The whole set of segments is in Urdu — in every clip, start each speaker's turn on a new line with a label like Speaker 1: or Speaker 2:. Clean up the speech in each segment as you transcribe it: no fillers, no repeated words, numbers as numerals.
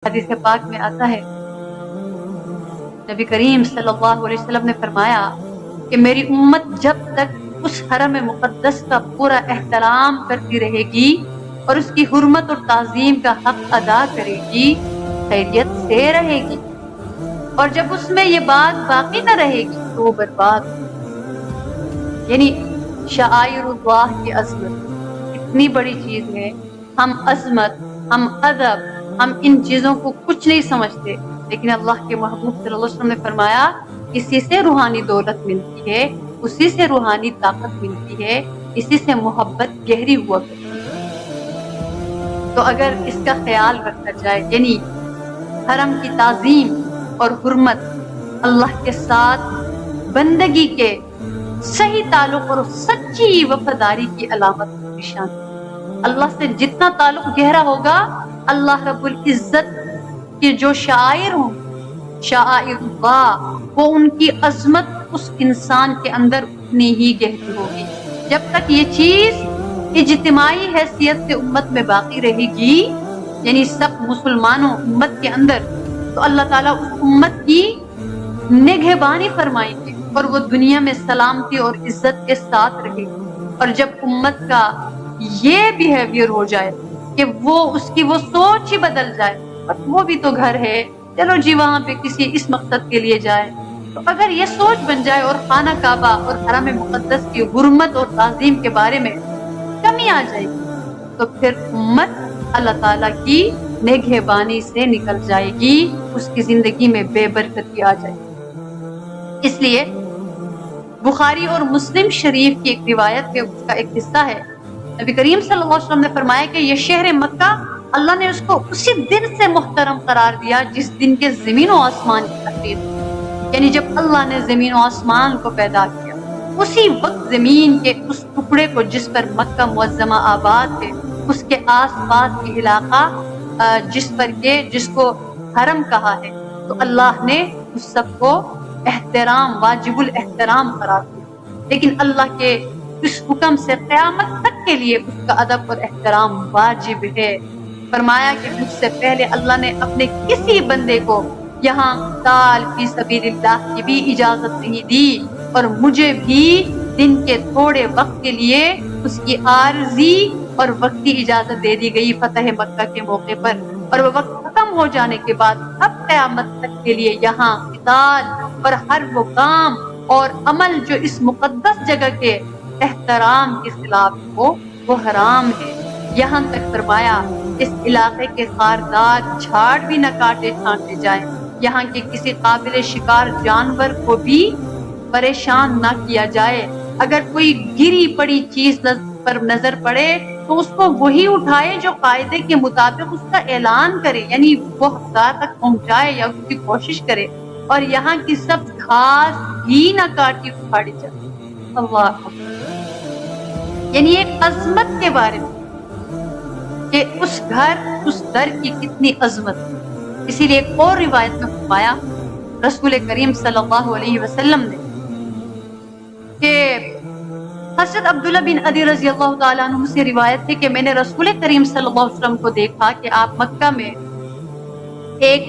Speaker 1: حدیث پاک میں آتا ہے نبی کریم صلی اللہ علیہ وسلم نے فرمایا کہ میری امت جب تک اس حرم مقدس کا پورا احترام کرتی رہے گی اور اس کی حرمت اور تعظیم کا حق ادا کرے گی خیریت سے رہے گی، اور جب اس میں یہ بات باقی نہ رہے گی تو وہ برباد ہوگی۔ یعنی شعائر اللہ کی عظمت اتنی بڑی چیز ہے، ہم عظمت، ہم ادب، ہم ان چیزوں کو کچھ نہیں سمجھتے، لیکن اللہ کے محبوب صلی اللہ علیہ وسلم نے فرمایا اسی سے روحانی دولت ملتی ہے، اسی سے روحانی طاقت ملتی ہے، اسی سے محبت گہری ہوا کرتی ہے۔ تو اگر اس کا خیال رکھا جائے، یعنی حرم کی تعظیم اور حرمت اللہ کے ساتھ بندگی کے صحیح تعلق اور سچی وفاداری کی علامت اور نشان۔ اللہ سے جتنا تعلق گہرا ہوگا، اللہ رب العزت کے جو شاعر ہوں، شاعر اللہ، وہ ان کی عظمت اس انسان کے اندر اتنی ہی گہری ہوگی۔ جب تک یہ چیز اجتماعی حیثیت سے امت میں باقی رہے گی، یعنی سب مسلمانوں امت کے اندر، تو اللہ تعالیٰ اس امت کی نگہبانی فرمائیں گے اور وہ دنیا میں سلامتی اور عزت کے ساتھ رہے گی۔ اور جب امت کا یہ بیہیویئر ہو جائے کہ وہ اس کی وہ سوچ ہی بدل جائے، اور وہ بھی تو گھر ہے، چلو جی وہاں پہ کسی اس مقصد کے لیے جائے، تو اگر یہ سوچ بن جائے اور خانہ کعبہ اور حرم مقدس کی حرمت اور تعظیم کے بارے میں کمی آ جائے گی، تو پھر امت اللہ تعالیٰ کی نگہبانی سے نکل جائے گی، اس کی زندگی میں بے برکتی آ جائے گی۔ اس لیے بخاری اور مسلم شریف کی ایک روایت ہے، اس کا ایک حصہ ہے، نبی کریم صلی اللہ علیہ وسلم نے فرمایا کہ یہ شہر مکہ اللہ نے اس کو اسی دن سے محترم قرار دیا جس دن کے زمین و آسمان کی تخلیق، یعنی جب اللہ نے زمین و آسمان کو پیدا کیا، اسی وقت زمین کے اس ٹکڑے کو جس پر مکہ معظمہ آباد ہے، اس کے آس پاس کے علاقہ جس کو حرم کہا ہے، تو اللہ نے اس سب کو احترام، واجب الاحترام قرار دیا۔ لیکن اللہ کے اس حکم سے قیامت تک کے لیے اس کا ادب اور احترام واجب ہے۔ فرمایا کہ مجھ سے پہلے اللہ نے اپنے کسی بندے کو یہاں قتال فی سبیل اللہ کی بھی اجازت نہیں دی، اور مجھے بھی دن کے تھوڑے وقت کے لیے اس کی عارضی اور وقتی اجازت دے دی گئی فتح مکہ کے موقع پر، اور وہ وقت ختم ہو جانے کے بعد اب قیامت تک کے لیے یہاں قتال اور ہر وہ کام اور عمل جو اس مقدس جگہ کے احترام کے خلاف ہو وہ حرام ہے۔ یہاں تک فرمایا اس علاقے کے خاردار جھاڑ بھی نہ کاٹے چھانٹے جائیں، یہاں کے کسی قابل شکار جانور کو بھی پریشان نہ کیا جائے، اگر کوئی گری پڑی چیز پر نظر پڑے تو اس کو وہی اٹھائے جو قاعدے کے مطابق اس کا اعلان کرے، یعنی وہ حقدار تک پہنچائے یا اس کی کوشش کرے، اور یہاں کی سب گھاس بھی نہ کاٹی اکھاڑی جائے۔ اللہ، یعنی ایک عظمت کے بارے میں کہ اس گھر، اس در کی کتنی عظمت ہے۔ اسی لیے ایک اور روایت میں فرمایا رسول کریم صلی اللہ علیہ وسلم نے کہ حضرت عبداللہ بن ادی رضی اللہ تعالیٰ عنہ سے روایت ہے کہ میں نے رسول کریم صلی اللہ علیہ وسلم کو دیکھا کہ آپ مکہ میں ایک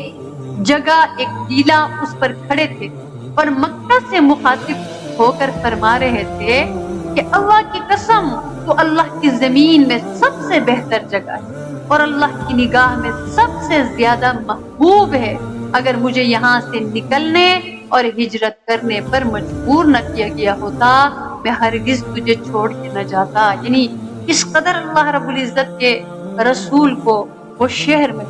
Speaker 1: جگہ، ایک ٹیلا، اس پر کھڑے تھے اور مکہ سے مخاطب ہو کر فرما رہے تھے کہ اللہ کی قسم، تو اللہ کی زمین میں سب سے بہتر جگہ ہے اور اللہ کی نگاہ میں سب سے زیادہ محبوب ہے، اگر مجھے یہاں سے نکلنے اور ہجرت کرنے پر مجبور نہ کیا گیا ہوتا میں ہرگز تجھے چھوڑ کے نہ جاتا۔ یعنی اس قدر اللہ رب العزت کے رسول کو وہ شہر میں